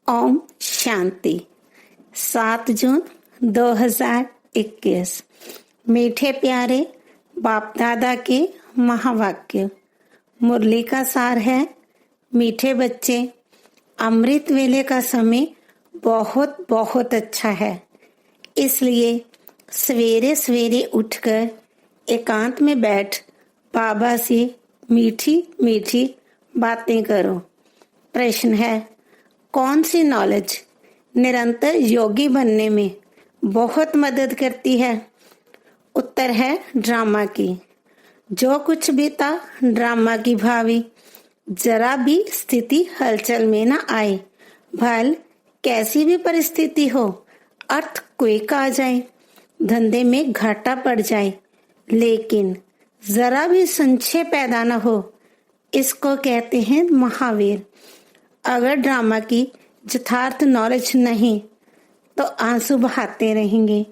ओम शांति। 7 जून 2021। मीठे प्यारे बाप दादा के महावाक्य। मुरली का सार है, मीठे बच्चे, अमृत वेले का समय बहुत बहुत अच्छा है। इसलिए सवेरे सवेरे उठकर एकांत में बैठ बाबा से मीठी मीठी बातें करो। प्रश्न है, कौन सी नॉलेज निरंतर योगी बनने में बहुत मदद करती है? उत्तर है ड्रामा की। जो कुछ भी था ड्रामा की भावी। जरा भी स्थिति हलचल में न आए, भल कैसी भी परिस्थिति हो, अर्थ क्विक आ जाए, धंधे में घाटा पड़ जाए, लेकिन जरा भी संशय पैदा न हो, इसको कहते हैं महावीर। अगर ड्रामा की यथार्थ नॉलेज नहीं तो आंसू बहाते रहेंगे।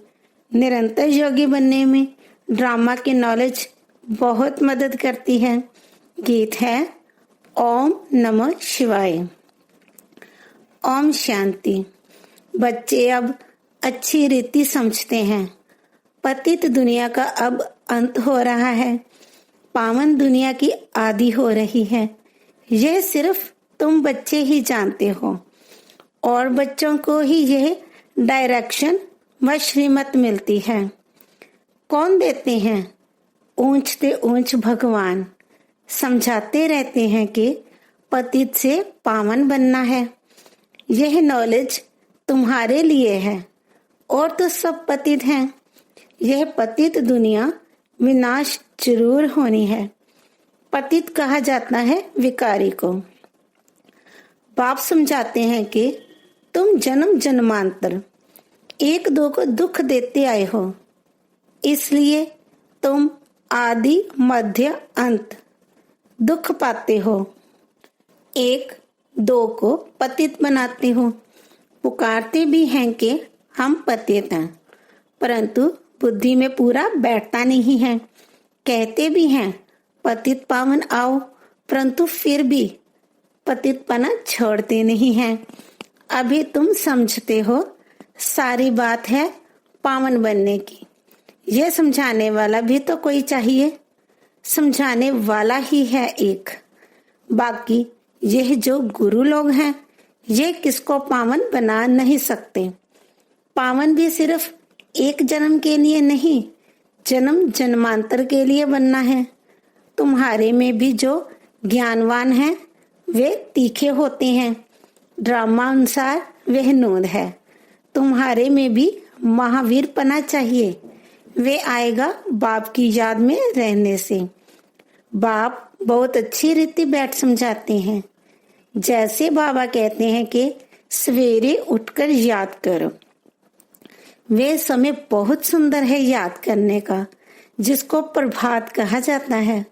निरंतर योगी बनने में ड्रामा की नॉलेज बहुत मदद करती है। गीत है ओम नमः शिवाय। ओम शांति। बच्चे अब अच्छी रीति समझते हैं। पतित दुनिया का अब अंत हो रहा है, पावन दुनिया की आदि हो रही है। यह सिर्फ तुम बच्चे ही जानते हो, और बच्चों को ही यह डायरेक्शन व श्रीमत मिलती है। कौन देते हैं? ऊंचते ऊंच भगवान समझाते रहते हैं कि पतित से पावन बनना है। यह नॉलेज तुम्हारे लिए है, और तो सब पतित हैं। यह पतित दुनिया विनाश जरूर होनी है। पतित कहा जाता है विकारी को। बाप समझाते हैं कि तुम जन्म जन्मांतर एक दो को दुख देते आए हो, इसलिए तुम आदि मध्य अंत दुख पाते हो। एक दो को पतित बनाते हो। पुकारते भी हैं कि हम पतित हैं, परंतु बुद्धि में पूरा बैठता नहीं है। कहते भी हैं पतित पावन आओ, परंतु फिर भी पतितपना छोड़ते नहीं हैं। अभी तुम समझते हो सारी बात है पावन बनने की। यह समझाने वाला भी तो कोई चाहिए। समझाने वाला ही है एक। बाकी यह जो गुरु लोग हैं, ये किसको पावन बना नहीं सकते। पावन भी सिर्फ एक जन्म के लिए नहीं, जन्म जन्मांतर के लिए बनना है। तुम्हारे में भी जो ज्ञानवान है वे तीखे होते हैं। ड्रामा अनुसार वह नूंद है। तुम्हारे में भी महावीर पना चाहिए। वे आएगा बाप की याद में रहने से। बाप बहुत अच्छी रीति बैठ समझाते हैं। जैसे बाबा कहते हैं कि सवेरे उठकर याद करो। वे समय बहुत सुंदर है याद करने का, जिसको प्रभात कहा जाता है।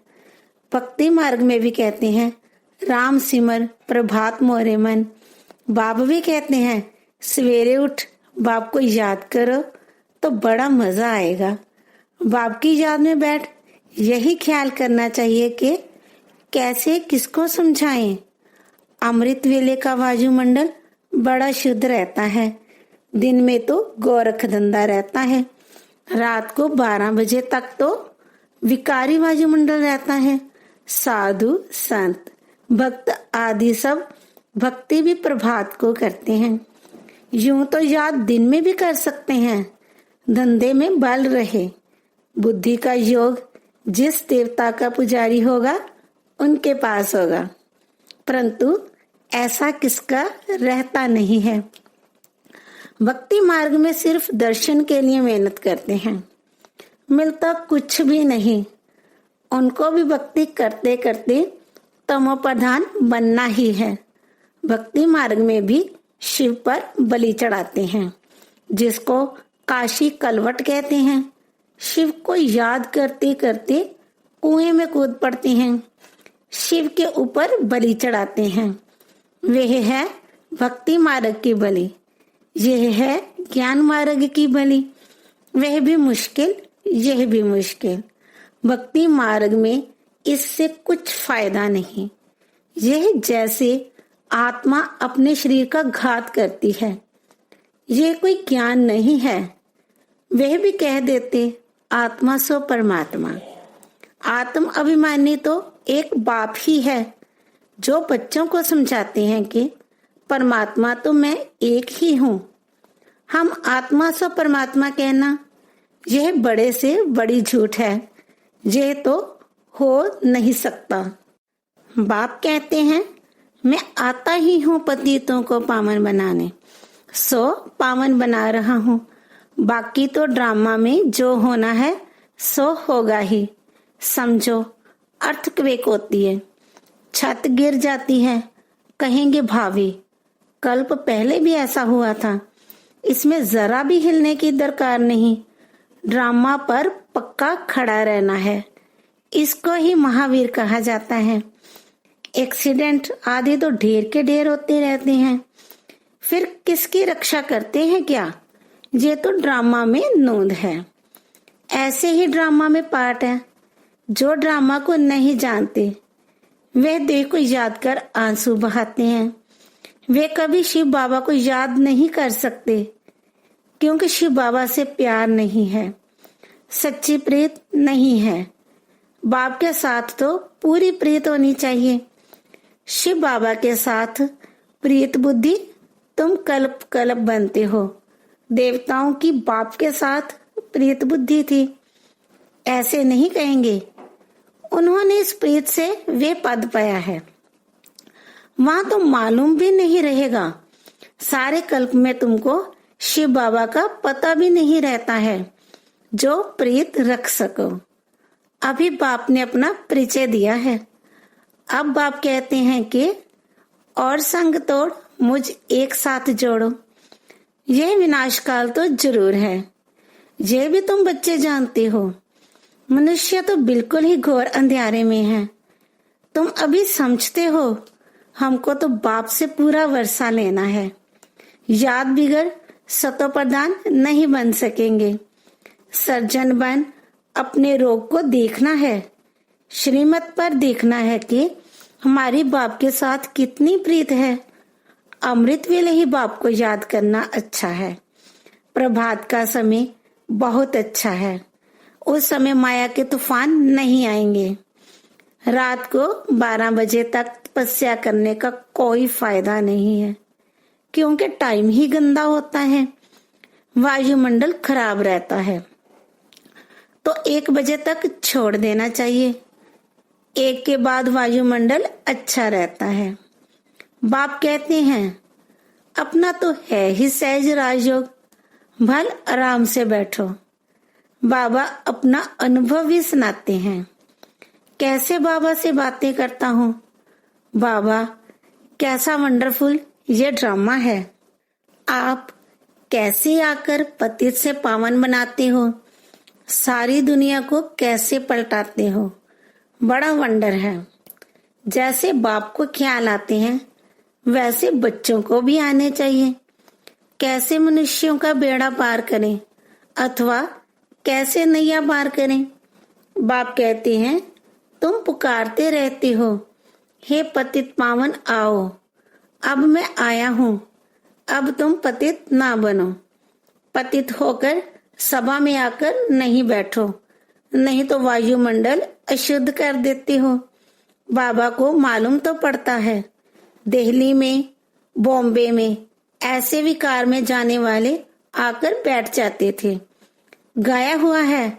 भक्ति मार्ग में भी कहते हैं राम सिमर प्रभात मोरे मन। बाबा भी कहते हैं सवेरे उठ बाप को याद करो तो बड़ा मजा आएगा। बाप की याद में बैठ यही ख्याल करना चाहिए कि कैसे किसको समझाएं। अमृत वेले का वायुमंडल बड़ा शुद्ध रहता है। दिन में तो गोरख धंधा रहता है। रात को 12 बजे तक तो विकारी वायुमंडल रहता है। साधु संत भक्त आदि सब भक्ति भी प्रभात को करते हैं। यूं तो याद दिन में भी कर सकते हैं। धंधे में बल रहे। बुद्धि का योग जिस देवता का पुजारी होगा उनके पास होगा, परंतु ऐसा किसका रहता नहीं है। भक्ति मार्ग में सिर्फ दर्शन के लिए मेहनत करते हैं, मिलता कुछ भी नहीं। उनको भी भक्ति करते करते तमो प्रधान बनना ही है। भक्ति मार्ग में भी शिव पर बलि चढ़ाते हैं, जिसको काशी कलवट कहते हैं। शिव को याद करते करते कुएं में कूद पड़ते हैं। शिव के ऊपर बलि चढ़ाते हैं। वह है भक्ति मार्ग की बलि। यह है ज्ञान मार्ग की बलि। वह भी मुश्किल, यह भी मुश्किल। भक्ति मार्ग में इससे कुछ फायदा नहीं। यह जैसे आत्मा अपने शरीर का घात करती है। ये कोई ज्ञान नहीं है। वह भी कह देते आत्मा सो परमात्मा। आत्म अभिमानी तो एक बाप ही है जो बच्चों को समझाते हैं कि परमात्मा तो मैं एक ही हूँ। हम आत्मा सो परमात्मा कहना यह बड़े से बड़ी झूठ है। यह तो हो नहीं सकता। बाप कहते हैं मैं आता ही हूँ पतितों को पावन बनाने, सो पावन बना रहा हूँ। बाकी तो ड्रामा में जो होना है सो होगा ही। समझो, अर्थक्वेक होती है, छत गिर जाती है, कहेंगे भावी। कल्प पहले भी ऐसा हुआ था। इसमें जरा भी हिलने की दरकार नहीं। ड्रामा पर पक्का खड़ा रहना है। इसको ही महावीर कहा जाता है। एक्सीडेंट आदि तो ढेर के ढेर होते रहते हैं। फिर किसकी रक्षा करते हैं क्या? ये तो ड्रामा में नोंद है। ऐसे ही ड्रामा में पार्ट है। जो ड्रामा को नहीं जानते वे देह को याद कर आंसू बहाते हैं। वे कभी शिव बाबा को याद नहीं कर सकते क्योंकि शिव बाबा से प्यार नहीं है, सच्ची प्रीत नहीं है। बाप के साथ तो पूरी प्रीत होनी चाहिए। शिव बाबा के साथ प्रीत बुद्धि तुम कल्प कल्प बनते हो। देवताओं की बाप के साथ प्रीत बुद्धि थी, ऐसे नहीं कहेंगे। उन्होंने इस प्रीत से वे पद पाया है। वहां तो मालूम भी नहीं रहेगा। सारे कल्प में तुमको शिव बाबा का पता भी नहीं रहता है जो प्रीत रख सको। अभी बाप ने अपना परिचय दिया है। अब बाप कहते हैं कि और संग तोड़ मुझ एक साथ जोड़ो। यह विनाशकाल तो जरूर है। ये भी तुम बच्चे जानते हो। मनुष्य तो बिल्कुल ही घोर अंधेरे में है। तुम अभी समझते हो हमको तो बाप से पूरा वर्षा लेना है। याद बिगड़ सतो प्रधान नहीं बन सकेंगे। सर्जन बन अपने रोग को देखना है। श्रीमत पर देखना है कि हमारी बाप के साथ कितनी प्रीत है। अमृत वेले ही बाप को याद करना अच्छा है। प्रभात का समय बहुत अच्छा है। उस समय माया के तूफान नहीं आएंगे। रात को 12 बजे तक तपस्या करने का कोई फायदा नहीं है क्योंकि टाइम ही गंदा होता है। वायुमंडल खराब रहता है तो 1 बजे तक छोड़ देना चाहिए। 1 के बाद वायुमंडल अच्छा रहता है। बाप कहते हैं अपना तो है ही सहज राजयोग, भल आराम से बैठो। बाबा अपना अनुभव भी सुनाते हैं। कैसे बाबा से बातें करता हूँ। बाबा कैसा वंडरफुल ये ड्रामा है। आप कैसे आकर पतित से पावन बनाते हो। सारी दुनिया को कैसे पलटाते हो। बड़ा वंडर है। जैसे बाप को ख्याल आते हैं वैसे बच्चों को भी आने चाहिए। कैसे मनुष्यों का बेड़ा पार करें अथवा कैसे नैया पार करें। बाप कहते हैं तुम पुकारते रहते हो हे पतित पावन आओ। अब मैं आया हूँ। अब तुम पतित ना बनो। पतित होकर सभा में आकर नहीं बैठो, नहीं तो वायुमंडल अशुद्ध कर देते हो। बाबा को मालूम तो पड़ता है। दिल्ली में, बॉम्बे में ऐसे विकार में जाने वाले आकर बैठ जाते थे। गाया हुआ है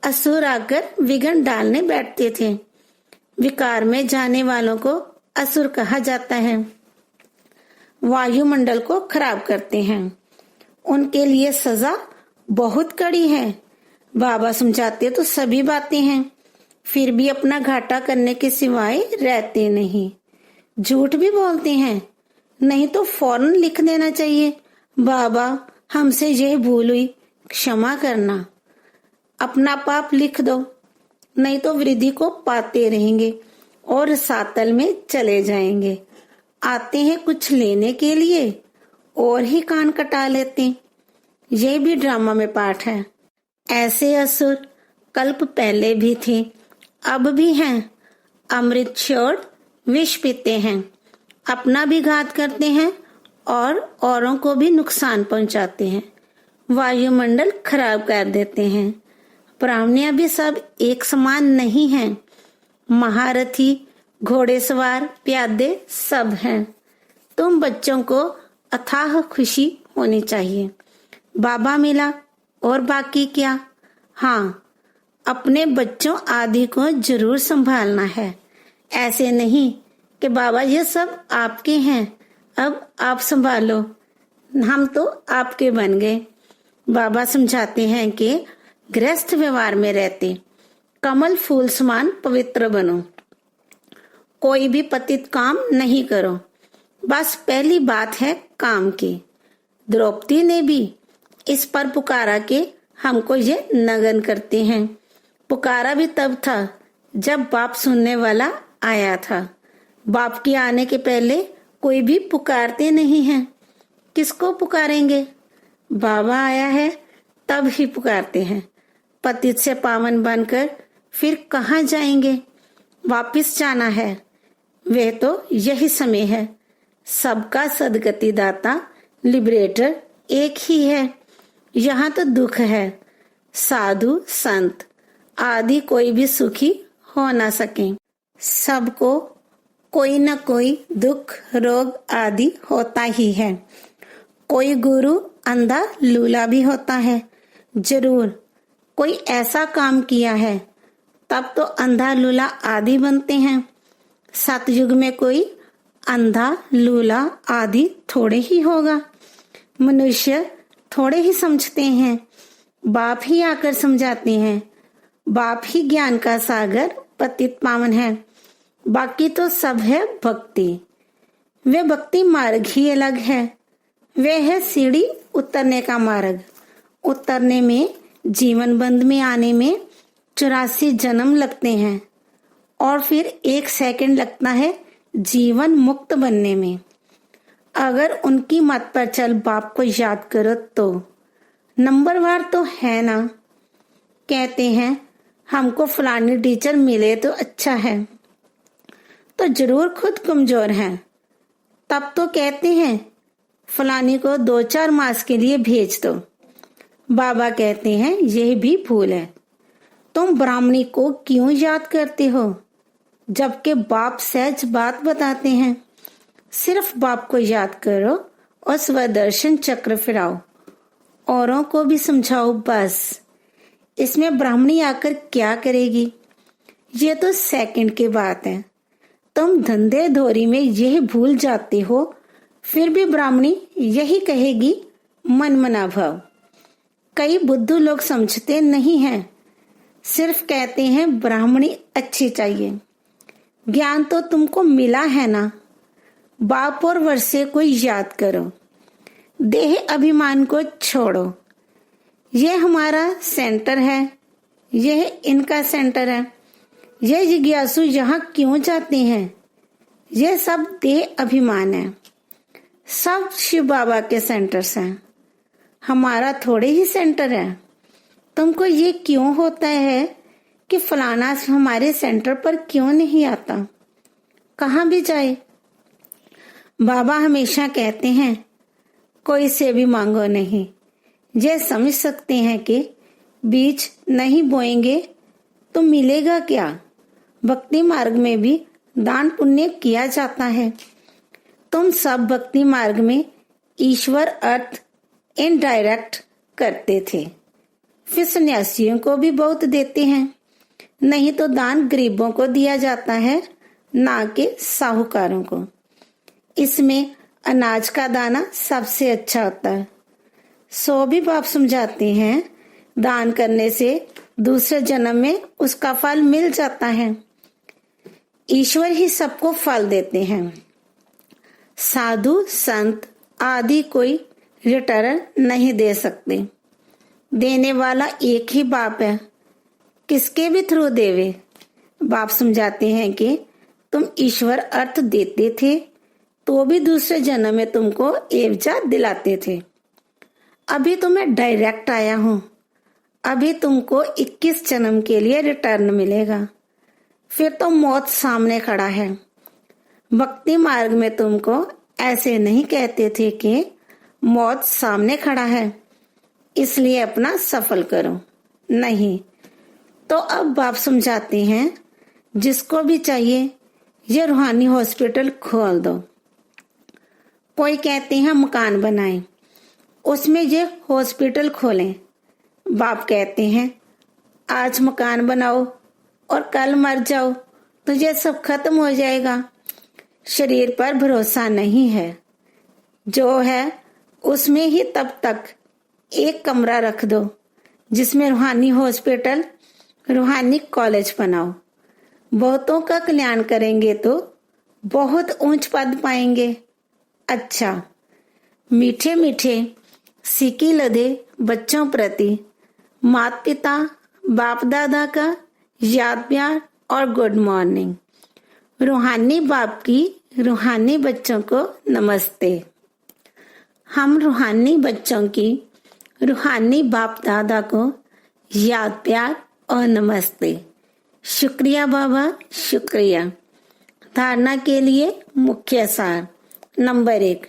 असुर आकर विघ्न डालने बैठते थे। विकार में जाने वालों को असुर कहा जाता है। वायुमंडल को खराब करते हैं। उनके लिए सजा बहुत कड़ी है। बाबा समझाते तो सभी बातें हैं, फिर भी अपना घाटा करने के सिवाय रहते नहीं। झूठ भी बोलते हैं, नहीं तो फौरन लिख देना चाहिए बाबा हमसे यह भूल हुई, क्षमा करना। अपना पाप लिख दो, नहीं तो वृद्धि को पाते रहेंगे और सातल में चले जाएंगे। आते हैं कुछ लेने के लिए और ही कान कटा लेते। यह भी ड्रामा में पाठ है। ऐसे असुर कल्प पहले भी थे, अब भी हैं। अमृत छोड़ विष पीते हैं। अपना भी घात करते हैं और औरों को भी नुकसान पहुंचाते हैं, वायुमंडल खराब कर देते हैं। प्राणियां भी सब एक समान नहीं हैं। महारथी, घोड़ेसवार, प्यादे सब हैं। तुम बच्चों को अथाह खुशी होनी चाहिए। बाबा मिला और बाकी क्या? हाँ, अपने बच्चों आदि को जरूर संभालना है। ऐसे नहीं कि बाबा ये सब आपके हैं, अब आप संभालो, हम तो आपके बन गए। बाबा समझाते हैं कि गृहस्थ व्यवहार में रहते कमल फूल समान पवित्र बनो। कोई भी पतित काम नहीं करो। बस पहली बात है काम की। द्रौपदी ने भी इस पर पुकारा कि हमको ये नगन करते हैं। पुकारा भी तब था जब बाप सुनने वाला आया था। बाप के आने के पहले कोई भी पुकारते नहीं हैं। किसको पुकारेंगे? बाबा आया है तब ही पुकारते हैं। पतित से पावन बनकर फिर कहाँ जाएंगे? वापिस जाना है। वे तो यही समय है। सबका सदगति दाता लिबरेटर एक ही है। यहाँ तो दुख है। साधु संत आदि कोई भी सुखी हो ना सके। सबको कोई न कोई दुख रोग आदि होता ही है। कोई गुरु अंधा लूला भी होता है। जरूर कोई ऐसा काम किया है तब तो अंधा लूला आदि बनते हैं। सतयुग में कोई अंधा लूला आदि थोड़े ही होगा। मनुष्य थोड़े ही समझते हैं। बाप ही आकर समझाते हैं। बाप ही ज्ञान का सागर पतित पावन है। बाकी तो सब है भक्ति। वे भक्ति मार्ग ही अलग है। वे है सीढ़ी उतरने का मार्ग। उतरने में, जीवन बंध में आने में 84 जन्म लगते हैं और फिर 1 सेकंड लगता है जीवन मुक्त बनने में। अगर उनकी मत पर चल बाप को याद करो तो नंबरवार तो है ना। कहते हैं हमको फलानी टीचर मिले तो अच्छा है, तो जरूर खुद कमजोर हैं। तब तो कहते हैं फलानी को 2-4 मास के लिए भेज दो। बाबा कहते हैं यह भी भूल है। तुम ब्राह्मणी को क्यों याद करते हो जबकि बाप सहज बात बताते हैं। सिर्फ बाप को याद करो और स्वदर्शन चक्र फिराओ, औरों को भी समझाओ। बस इसमें ब्राह्मणी आकर क्या करेगी? ये तो सेकंड की बात है। तुम धंधे धोरी में यह भूल जाते हो, फिर भी ब्राह्मणी यही कहेगी मन मना भाव। कई बुद्धू लोग समझते नहीं हैं, सिर्फ कहते हैं ब्राह्मणी अच्छी चाहिए। ज्ञान तो तुमको मिला है ना। बाप और वर्षे को याद करो। देह अभिमान को छोड़ो। यह हमारा सेंटर है, यह इनका सेंटर है। यह जिज्ञासु यहाँ क्यों जाते हैं? यह सब देह अभिमान है। सब शिव बाबा के सेंटर्स हैं, हमारा थोड़े ही सेंटर है। तुमको ये क्यों होता है कि फलाना हमारे सेंटर पर क्यों नहीं आता? कहाँ भी जाए। बाबा हमेशा कहते हैं कोई से भी मांगो नहीं। ये समझ सकते हैं कि बीज नहीं बोएंगे तो मिलेगा क्या। भक्ति मार्ग में भी दान पुण्य किया जाता है। तुम सब भक्ति मार्ग में ईश्वर अर्थ इनडायरेक्ट करते थे, फिर सन्यासियों को भी बहुत देते हैं। नहीं तो दान गरीबों को दिया जाता है, ना कि साहूकारों को। इसमें अनाज का दाना सबसे अच्छा होता है। सो भी बाप समझाते हैं दान करने से दूसरे जन्म में उसका फल मिल जाता है। ईश्वर ही सबको फल देते हैं। साधु संत आदि कोई रिटर्न नहीं दे सकते। देने वाला एक ही बाप है, किसके भी थ्रू देवे। बाप समझाते हैं कि तुम ईश्वर अर्थ देते थे तो भी दूसरे जन्म में तुमको एवजा दिलाते थे। अभी तो मैं डायरेक्ट आया हूँ। अभी तुमको 21 जन्म के लिए रिटर्न मिलेगा। फिर तो मौत सामने खड़ा है। भक्ति मार्ग में तुमको ऐसे नहीं कहते थे कि मौत सामने खड़ा है इसलिए अपना सफल करो, नहीं। तो अब बाप समझाते हैं जिसको भी चाहिए ये रूहानी हॉस्पिटल खोल दो। कोई कहते हैं मकान बनाएं, उसमें ये हॉस्पिटल खोलें। बाप कहते हैं आज मकान बनाओ और कल मर जाओ तो ये सब खत्म हो जाएगा। शरीर पर भरोसा नहीं है, जो है उसमें ही तब तक एक कमरा रख दो जिसमें रूहानी हॉस्पिटल, रूहानी कॉलेज बनाओ। बहुतों का कल्याण करेंगे तो बहुत ऊंच पद पाएंगे। अच्छा, मीठे मीठे सीखी लदे बच्चों प्रति माता पिता बाप दादा का याद प्यार और गुड मॉर्निंग। रूहानी बाप की रूहानी बच्चों को नमस्ते। हम रूहानी बच्चों की रूहानी बाप दादा को याद प्यार और नमस्ते। शुक्रिया बाबा, शुक्रिया। धारणा के लिए मुख्य सार। नंबर 1,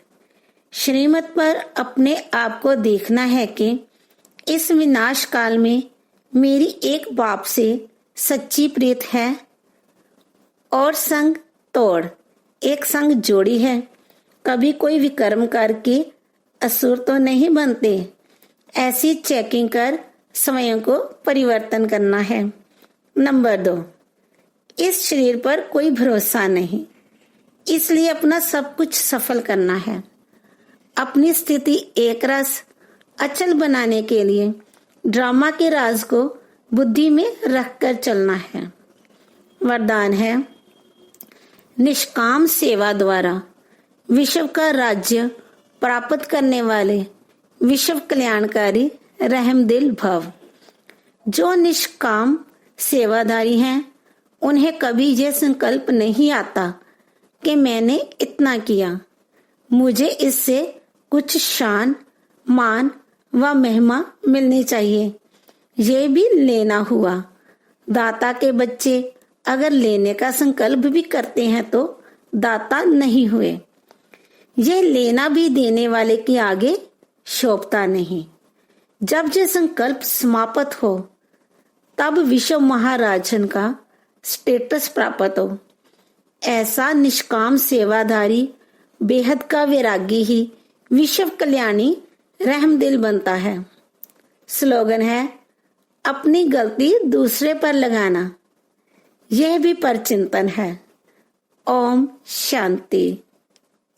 श्रीमत पर अपने आप को देखना है कि इस विनाश काल में मेरी एक बाप से सच्ची प्रीत है और संग तोड़ एक संग जोड़ी है। कभी कोई विकर्म करके असुर तो नहीं बनते। ऐसी चेकिंग कर स्वयं को परिवर्तन करना है। नंबर 2, इस शरीर पर कोई भरोसा नहीं, इसलिए अपना सब कुछ सफल करना है। अपनी स्थिति एक रस अचल बनाने के लिए ड्रामा के राज को बुद्धि में रखकर चलना है। वरदान है, निष्काम सेवा द्वारा विश्व का राज्य प्राप्त करने वाले विश्व कल्याणकारी रहमदिल भव। जो निष्काम सेवाधारी हैं उन्हें कभी यह संकल्प नहीं आता कि मैंने इतना किया, मुझे इससे कुछ शान मान व महिमा मिलनी चाहिए। ये भी लेना हुआ। दाता के बच्चे अगर लेने का संकल्प भी करते हैं तो दाता नहीं हुए। ये लेना भी देने वाले के आगे शोभता नहीं। जब ये संकल्प समाप्त हो तब विश्व महाराजन का स्टेटस प्राप्त हो। ऐसा निष्काम सेवाधारी बेहद का वैरागी ही विश्व कल्याणी रहमदिल बनता है। स्लोगन है, अपनी गलती दूसरे पर लगाना। यह भी परचिंतन है। ओम शांति।